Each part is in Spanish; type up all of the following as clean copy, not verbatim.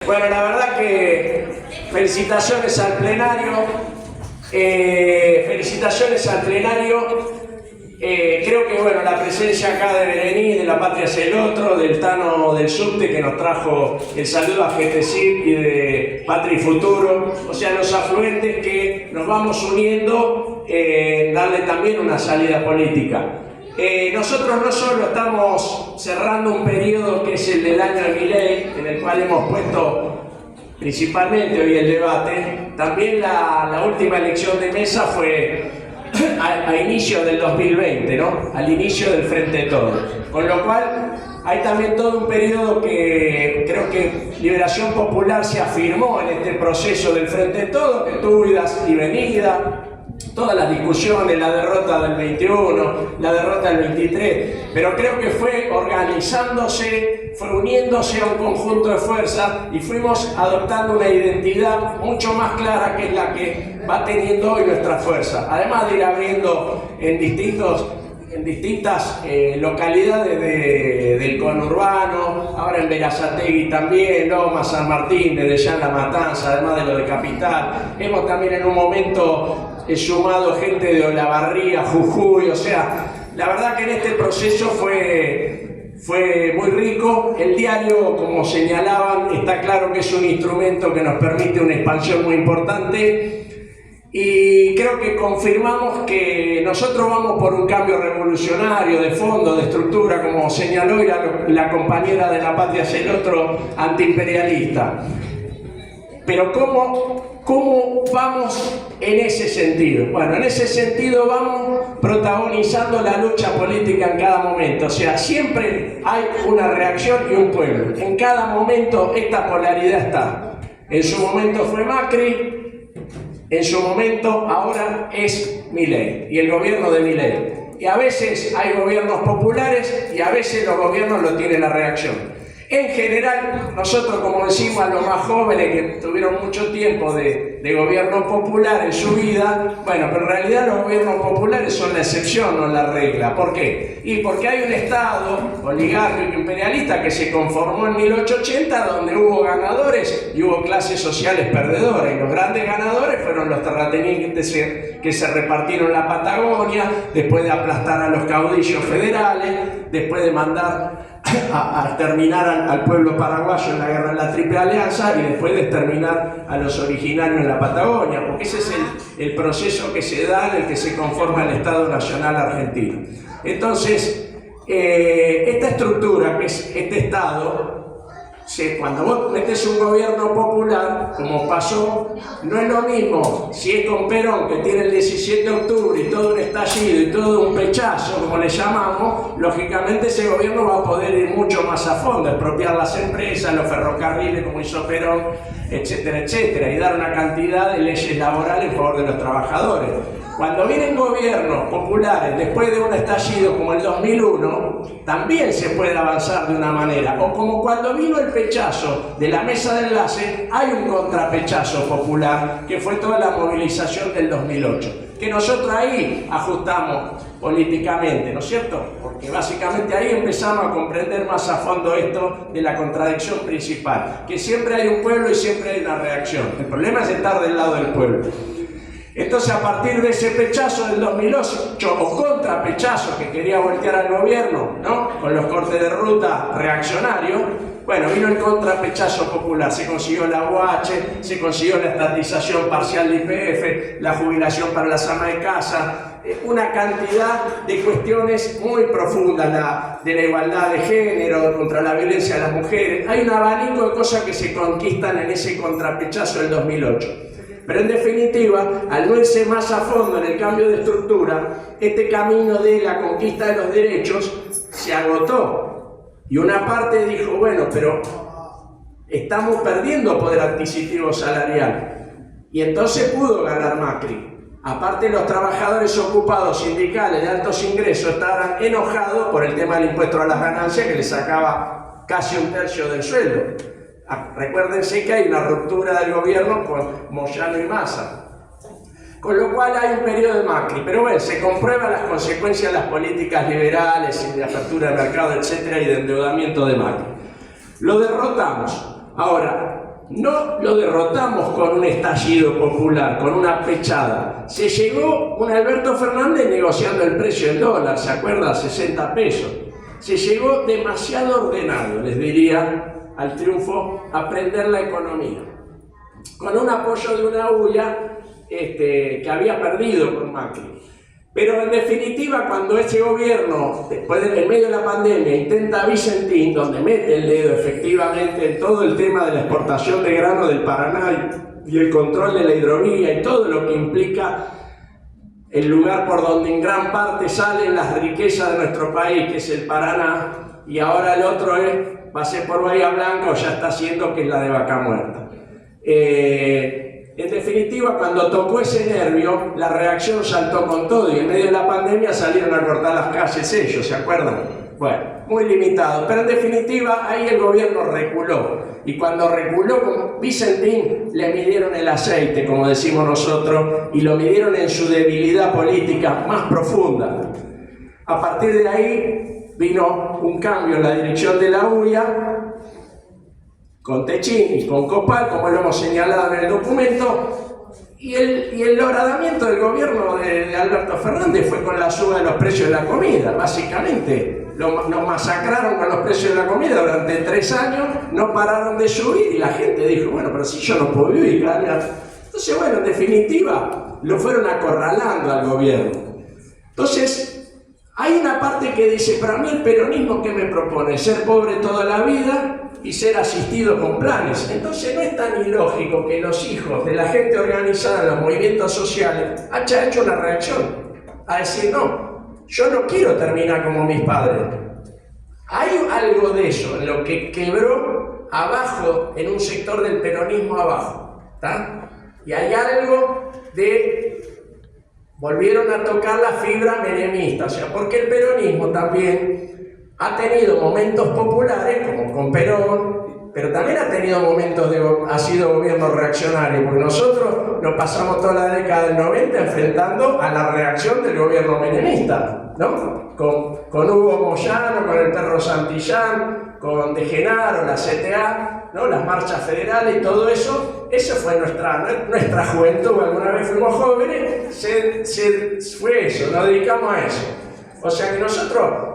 Bueno, la verdad que felicitaciones al plenario. Creo que bueno, la presencia acá de Berení, de La Patria es el Otro, del Tano del Subte que nos trajo el saludo a GTCIP y de Patria y Futuro, o sea, los afluentes que nos vamos uniendo, darle también una salida política. Nosotros no solo estamos cerrando un periodo que es el del año de Milei, en el cual hemos puesto principalmente hoy el debate, también la última elección de mesa fue a inicio del 2020, ¿no? Al inicio del Frente de Todos. Con lo cual hay también todo un periodo que creo que Liberación Popular se afirmó en este proceso del Frente de Todos, que tuvo idas y venidas, todas las discusiones, la derrota del 21, la derrota del 23, pero creo que fue organizándose, fue uniéndose a un conjunto de fuerzas y fuimos adoptando una identidad mucho más clara que es la que va teniendo hoy nuestra fuerza. Además de ir abriendo en distintas localidades del conurbano, ahora en Berazategui también, Loma, San Martín, desde ya en La Matanza, además de lo de Capital. Hemos también en un momento sumado gente de Olavarría, Jujuy, o sea, la verdad que en este proceso fue muy rico. El diario, como señalaban, está claro que es un instrumento que nos permite una expansión muy importante y creo que confirmamos que nosotros vamos por un cambio revolucionario de fondo, de estructura, como señaló la compañera de La Patria es el Otro, antiimperialista. Pero ¿cómo vamos en ese sentido? Bueno, en ese sentido vamos protagonizando la lucha política en cada momento. O sea, siempre hay una reacción y un pueblo. En cada momento esta polaridad está. En su momento fue Macri, en su momento ahora es Milei y el gobierno de Milei. Y a veces hay gobiernos populares y a veces los gobiernos lo tiene la reacción. En general, nosotros, como decimos a los más jóvenes que tuvieron mucho tiempo de gobierno popular en su vida, bueno, pero en realidad los gobiernos populares son la excepción, no la regla. ¿Por qué? Y porque hay un Estado oligárquico imperialista que se conformó en 1880, donde hubo ganadores y hubo clases sociales perdedoras. Y los grandes ganadores fueron los terratenientes que se repartieron la Patagonia, después de aplastar a los caudillos federales, después de mandar a terminar al pueblo paraguayo en la guerra de la Triple Alianza y después de exterminar a los originarios en la Patagonia, porque ese es el proceso que se da en el que se conforma el Estado Nacional Argentino. Entonces, esta estructura, que es este Estado, cuando vos metés un gobierno popular, como pasó, no es lo mismo si es con Perón, que tiene el 17 de octubre y todo un estallido y todo un pechazo, como le llamamos, lógicamente ese gobierno va a poder ir mucho más a fondo, expropiar las empresas, los ferrocarriles, como hizo Perón, etcétera, etcétera, y dar una cantidad de leyes laborales en favor de los trabajadores. Cuando vienen gobiernos populares después de un estallido como el 2001, también se puede avanzar de una manera. O como cuando vino el pechazo de la mesa de enlace, hay un contrapechazo popular, que fue toda la movilización del 2008. Que nosotros ahí ajustamos políticamente, ¿no es cierto? Porque básicamente ahí empezamos a comprender más a fondo esto de la contradicción principal. Que siempre hay un pueblo y siempre hay una reacción. El problema es estar del lado del pueblo. Entonces, a partir de ese pechazo del 2008, o contrapechazo que quería voltear al gobierno, ¿no? Con los cortes de ruta reaccionarios, bueno, vino el contrapechazo popular, se consiguió la UH, se consiguió la estatización parcial de YPF, la jubilación para las amas de casa, una cantidad de cuestiones muy profundas, de la igualdad de género, contra la violencia de las mujeres. Hay un abanico de cosas que se conquistan en ese contrapechazo del 2008. Pero en definitiva, al no irse más a fondo en el cambio de estructura, este camino de la conquista de los derechos se agotó. Y una parte dijo, bueno, pero estamos perdiendo poder adquisitivo salarial. Y entonces pudo ganar Macri. Aparte, los trabajadores ocupados sindicales de altos ingresos estaban enojados por el tema del impuesto a las ganancias, que les sacaba casi un tercio del sueldo. Recuérdense que hay una ruptura del gobierno con Moyano y Massa. Con lo cual hay un periodo de Macri, pero bueno, se comprueban las consecuencias de las políticas liberales y de apertura de mercado, etcétera, y de endeudamiento de Macri. Lo derrotamos. Ahora, no lo derrotamos con un estallido popular, con una pechada. Se llegó un Alberto Fernández negociando el precio del dólar, ¿se acuerda? 60 pesos. Se llegó demasiado ordenado, les diría, al triunfo, a prender la economía. Con un apoyo de una UIA que había perdido con Macri. Pero en definitiva, cuando ese gobierno, después en medio de la pandemia, intenta Vicentín, donde mete el dedo efectivamente en todo el tema de la exportación de grano del Paraná y el control de la hidrovía y todo lo que implica el lugar por donde en gran parte salen las riquezas de nuestro país, que es el Paraná, y ahora el otro va a ser por Bahía Blanca o ya está haciendo, que es la de Vaca Muerta. En definitiva, cuando tocó ese nervio, la reacción saltó con todo y en medio de la pandemia salieron a cortar las calles ellos, ¿se acuerdan? Bueno, muy limitado, pero en definitiva ahí el gobierno reculó. Y cuando reculó con Vicentín, le midieron el aceite, como decimos nosotros, y lo midieron en su debilidad política más profunda. A partir de ahí vino un cambio en la dirección de la UIA, con Techín y con Copal, como lo hemos señalado en el documento, y el horadamiento del gobierno de Alberto Fernández fue con la suba de los precios de la comida. Básicamente nos masacraron con los precios de la comida durante 3 años, no pararon de subir y la gente dijo, bueno, pero si yo no puedo vivir, claro. Entonces, bueno, en definitiva, lo fueron acorralando al gobierno. Entonces, hay una parte que dice, para mí el peronismo, ¿qué me propone? Ser pobre toda la vida y ser asistido con planes. Entonces no es tan ilógico que los hijos de la gente organizada en los movimientos sociales haya hecho una reacción a decir, no, yo no quiero terminar como mis padres. Hay algo de eso en lo que quebró abajo, en un sector del peronismo abajo, ¿tá? Y hay algo de... volvieron a tocar la fibra menemista, o sea, porque el peronismo también ha tenido momentos populares, como con Perón, pero también ha tenido momentos ha sido gobierno reaccionario, porque nosotros nos pasamos toda la década del 90 enfrentando a la reacción del gobierno menemista, ¿no? Con Hugo Moyano, con el perro Santillán, con De Genaro, la CTA, ¿no? Las marchas federales y todo eso. Eso fue nuestra juventud, alguna vez fuimos jóvenes, fue eso, nos dedicamos a eso. O sea que nosotros,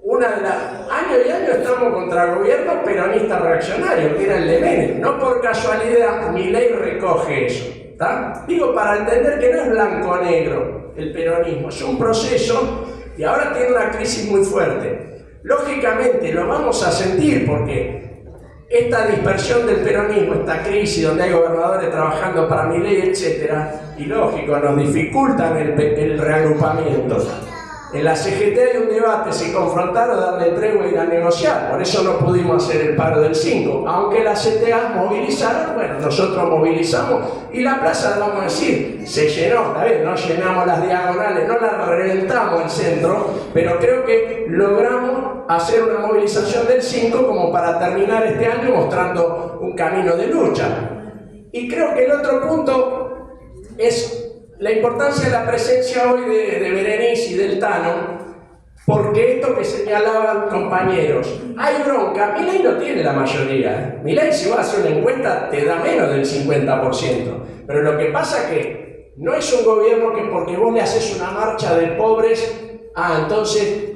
año y año estamos contra gobiernos peronistas reaccionarios, que era el de Menem. No por casualidad, Milei recoge eso, ¿tá? Digo, para entender que no es blanco o negro el peronismo, es un proceso y ahora tiene una crisis muy fuerte. Lógicamente lo vamos a sentir porque esta dispersión del peronismo, esta crisis donde hay gobernadores trabajando para Milei, etcétera, y lógico, nos dificultan el reagrupamiento. En la CGT hay un debate si confrontar o darle tregua y ir a negociar, por eso no pudimos hacer el paro del 5, aunque la CTA movilizaron, bueno, nosotros movilizamos y la plaza, vamos a decir, se llenó, está bien, no llenamos las diagonales, no las reventamos el centro, pero creo que logramos hacer una movilización del 5 como para terminar este año mostrando un camino de lucha. Y creo que el otro punto es la importancia de la presencia hoy de Berenice y del Tano, porque esto que señalaban compañeros, hay bronca. Milei no tiene la mayoría. Milei, si vas a hacer una encuesta, te da menos del 50%. Pero lo que pasa es que no es un gobierno que porque vos le haces una marcha de pobres, entonces,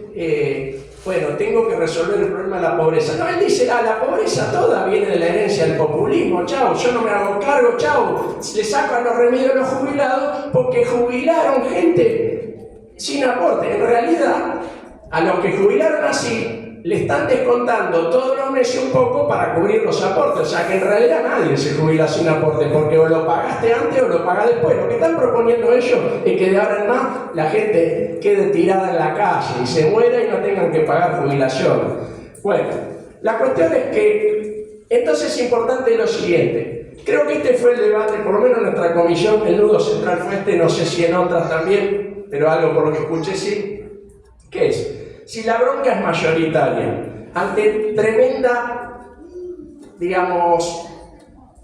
bueno, tengo que resolver el problema de la pobreza. No, él dice, la pobreza toda viene de la herencia del populismo, chau, yo no me hago cargo, chau, le sacan los remedios a los jubilados porque jubilaron gente sin aporte. En realidad, a los que jubilaron así, le están descontando todos los meses un poco para cubrir los aportes. O sea que en realidad nadie se jubila sin aporte, porque o lo pagaste antes o lo pagás después. Lo que están proponiendo ellos es que de ahora en más la gente quede tirada en la calle y se muera y no tengan que pagar jubilación. Bueno, la cuestión es que entonces es importante lo siguiente. Creo que este fue el debate, por lo menos en nuestra comisión, el nudo central fue este, no sé si en otras también, pero algo por lo que escuché sí. ¿Qué es? Si la bronca es mayoritaria, ante tremenda, digamos,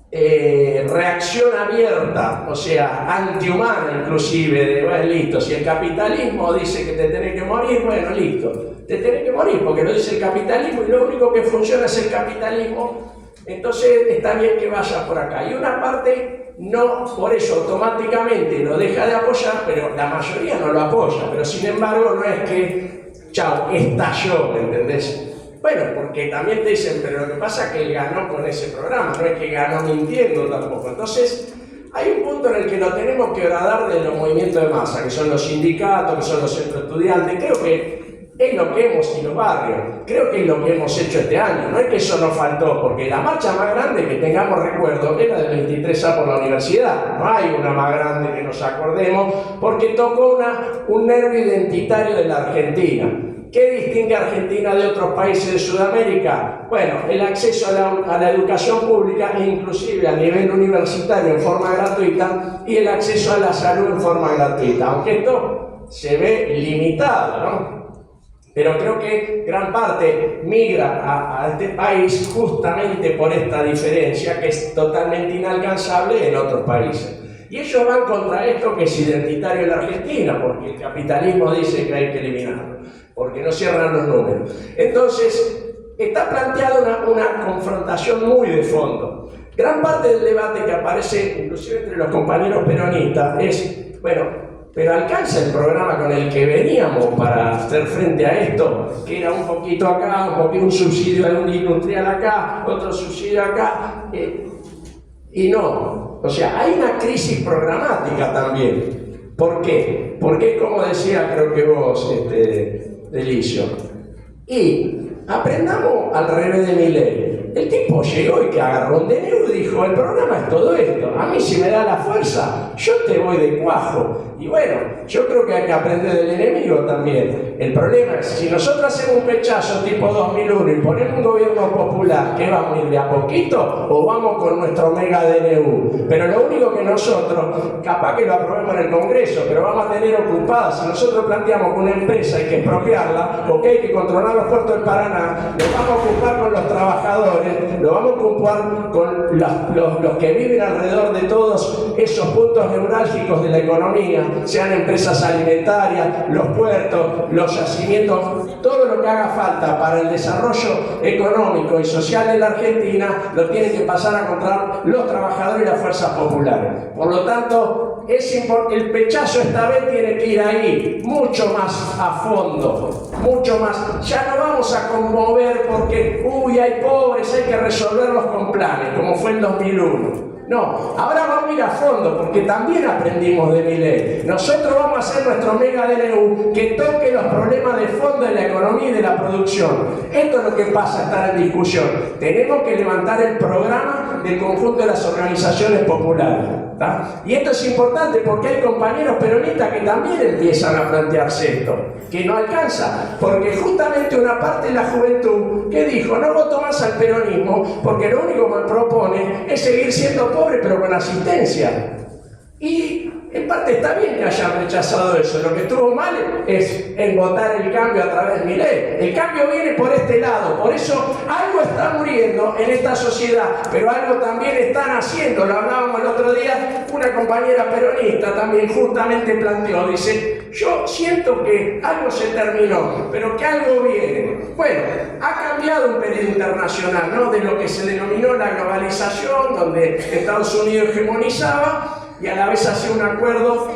reacción abierta, o sea, antihumana inclusive, de, bueno, listo, si el capitalismo dice que te tenés que morir, bueno, listo, te tenés que morir porque lo dice el capitalismo y lo único que funciona es el capitalismo, entonces está bien que vaya por acá. Y una parte no, por eso automáticamente lo deja de apoyar, pero la mayoría no lo apoya. Pero sin embargo no es que, chao, estalló, ¿me entendés? Bueno, porque también te dicen, pero lo que pasa es que él ganó con ese programa, no es que ganó mintiendo tampoco. Entonces, hay un punto en el que lo tenemos que horadar de los movimientos de masa, que son los sindicatos, que son los centros estudiantes. Creo que es lo que hemos, y los barrios, creo que es lo que hemos hecho este año. No es que eso nos faltó, porque la marcha más grande que tengamos recuerdo es la del 23A por la universidad. No hay una más grande que nos acordemos, porque tocó un nervio identitario de la Argentina. ¿Qué distingue a Argentina de otros países de Sudamérica? Bueno, el acceso a la educación pública, inclusive a nivel universitario en forma gratuita, y el acceso a la salud en forma gratuita, aunque esto se ve limitado, ¿no? Pero creo que gran parte migra a este país justamente por esta diferencia que es totalmente inalcanzable en otros países. Y ellos van contra esto que es identitario en la Argentina, porque el capitalismo dice que hay que eliminarlo, porque no cierran los números. Entonces, está planteada una confrontación muy de fondo. Gran parte del debate que aparece, inclusive entre los compañeros peronistas, es, bueno, pero alcanza el programa con el que veníamos para hacer frente a esto, que era un poquito acá, un subsidio a un industrial acá, otro subsidio acá, y no. O sea, hay una crisis programática también. ¿Por qué? Porque, como decía, creo que vos, Delicio, y aprendamos al revés de Milei. El tipo llegó y que agarró un DNU y dijo, el programa es todo esto, a mí si me da la fuerza, yo te voy de cuajo. Y bueno, yo creo que hay que aprender del enemigo también. El problema es, si nosotros hacemos un pechazo tipo 2001 y ponemos un gobierno popular, ¿qué vamos a ir de a poquito o vamos con nuestro mega DNU? Pero lo único que nosotros, capaz que lo aprobemos en el Congreso, pero vamos a tener ocupadas, si nosotros planteamos que una empresa hay que expropiarla, o que hay que controlar los puertos del Paraná, lo vamos a ocupar con los trabajadores, lo vamos a ocupar con los que viven alrededor de todos esos puntos neurálgicos de la economía, sean empresas alimentarias, los puertos, los yacimientos, todo lo que haga falta para el desarrollo económico y social de la Argentina, lo tienen que pasar a controlar los trabajadores y las fuerzas populares. Por lo tanto, el pechazo esta vez tiene que ir ahí, mucho más a fondo, mucho más. Ya no vamos a conmover porque, hay pobres, hay que resolverlos con planes, como fue el 2001. No, ahora vamos a ir a fondo, porque también aprendimos de Milei. Nosotros vamos a hacer nuestro mega DNU que toque los problemas de fondo de la economía y de la producción. Esto es lo que pasa a estar en discusión. Tenemos que levantar el programa del conjunto de las organizaciones populares. ¿Tá? Y esto es importante porque hay compañeros peronistas que también empiezan a plantearse esto, que no alcanza, porque justamente una parte de la juventud que dijo, no voto más al peronismo porque lo único que me propone es seguir siendo pobre pero con asistencia. Y en parte está bien que hayan rechazado eso. Lo que estuvo mal es en votar el cambio a través de Milei. El cambio viene por este lado. Por eso algo está muriendo en esta sociedad, pero algo también están haciendo. Lo hablábamos el otro día, una compañera peronista también justamente planteó, dice, yo siento que algo se terminó, pero que algo viene. Bueno, ha cambiado un periodo internacional, ¿no? De lo que se denominó la globalización, donde Estados Unidos hegemonizaba, y a la vez hacía un acuerdo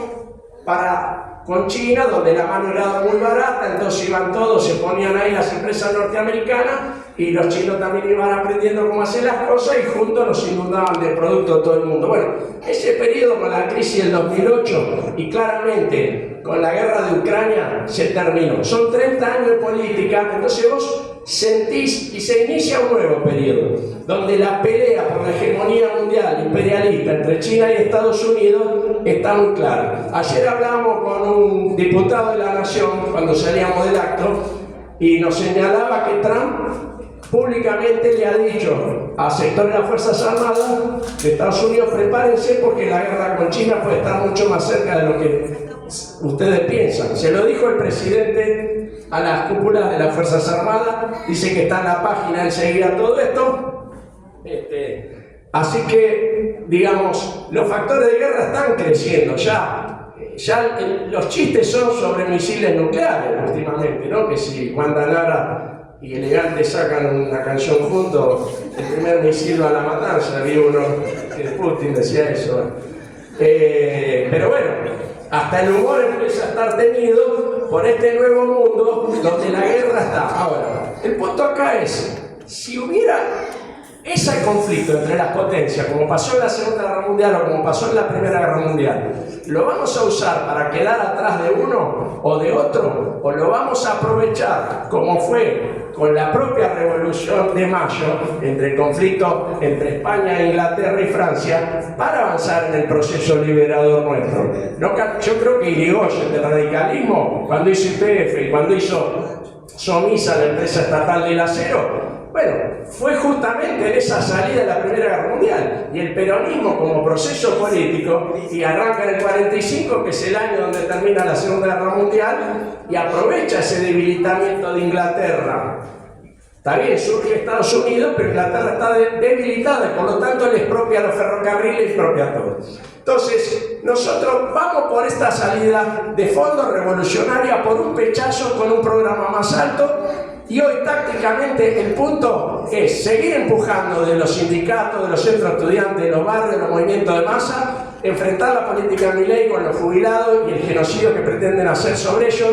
con China, donde la mano era muy barata, entonces iban todos, se ponían ahí las empresas norteamericanas, y los chinos también iban aprendiendo cómo hacer las cosas, y juntos nos inundaban de productos todo el mundo. Bueno, ese periodo con la crisis del 2008, y claramente con la guerra de Ucrania, se terminó. Son 30 años de política, entonces vos sentís y se inicia un nuevo periodo, donde la pelea por la hegemonía mundial imperialista entre China y Estados Unidos está muy clara. Ayer hablábamos con un diputado de la Nación, cuando salíamos del acto, y nos señalaba que Trump públicamente le ha dicho a sectores de las Fuerzas Armadas de Estados Unidos, prepárense porque la guerra con China puede estar mucho más cerca de lo que ustedes piensan. Se lo dijo el presidente a las cúpulas de las Fuerzas Armadas, dice que está en la página enseguida todo esto. Así que, digamos, los factores de guerra están creciendo ya los chistes son sobre misiles nucleares últimamente, ¿no? Que si Guantanara y Elegante sacan una canción juntos, el primer misil a la matanza, había uno que Putin decía eso. Pero bueno, hasta el humor empieza a estar tenido por este nuevo mundo donde la guerra está. Ahora, el punto acá es, si hubiera ese conflicto entre las potencias, como pasó en la Segunda Guerra Mundial o como pasó en la Primera Guerra Mundial, ¿lo vamos a usar para quedar atrás de uno o de otro? ¿O lo vamos a aprovechar, como fue con la propia Revolución de Mayo, entre el conflicto entre España, Inglaterra y Francia, para avanzar en el proceso liberador nuestro? No, yo creo que Irigoyen del radicalismo, cuando hizo YPF y cuando hizo Somisa, la empresa estatal del acero, bueno, fue justamente en esa salida de la Primera Guerra Mundial, y el peronismo como proceso político, y arranca en el 45, que es el año donde termina la Segunda Guerra Mundial, y aprovecha ese debilitamiento de Inglaterra. Está bien, surge Estados Unidos, pero Inglaterra está debilitada, y por lo tanto le expropia los ferrocarriles y expropia todo. Entonces, nosotros vamos por esta salida de fondo revolucionaria, por un pechazo con un programa más alto. Y hoy tácticamente el punto es seguir empujando de los sindicatos, de los centros estudiantes, de los barrios, de los movimientos de masa, enfrentar la política de Milei con los jubilados y el genocidio que pretenden hacer sobre ellos,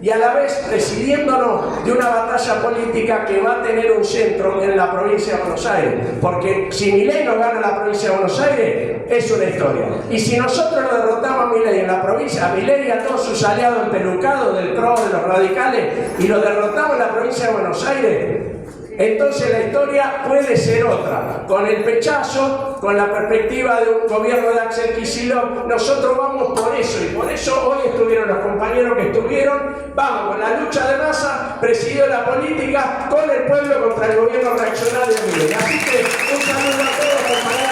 y a la vez presidiéndonos de una batalla política que va a tener un centro en la provincia de Buenos Aires, porque si Milei nos gana la provincia de Buenos Aires, es una historia, y si nosotros lo derrotamos a Milei en la provincia, a Milei y a todos sus aliados empelucados del PRO, de los radicales, y lo derrotamos en la provincia de Buenos Aires, entonces la historia puede ser otra. Con el pechazo, con la perspectiva de un gobierno de Axel Kicillof, nosotros vamos por eso, y por eso hoy estuvieron los compañeros que estuvieron. Vamos con la lucha de masa, presidió la política con el pueblo contra el gobierno reaccionario de Milei. Así que un saludo a todos, compañeros.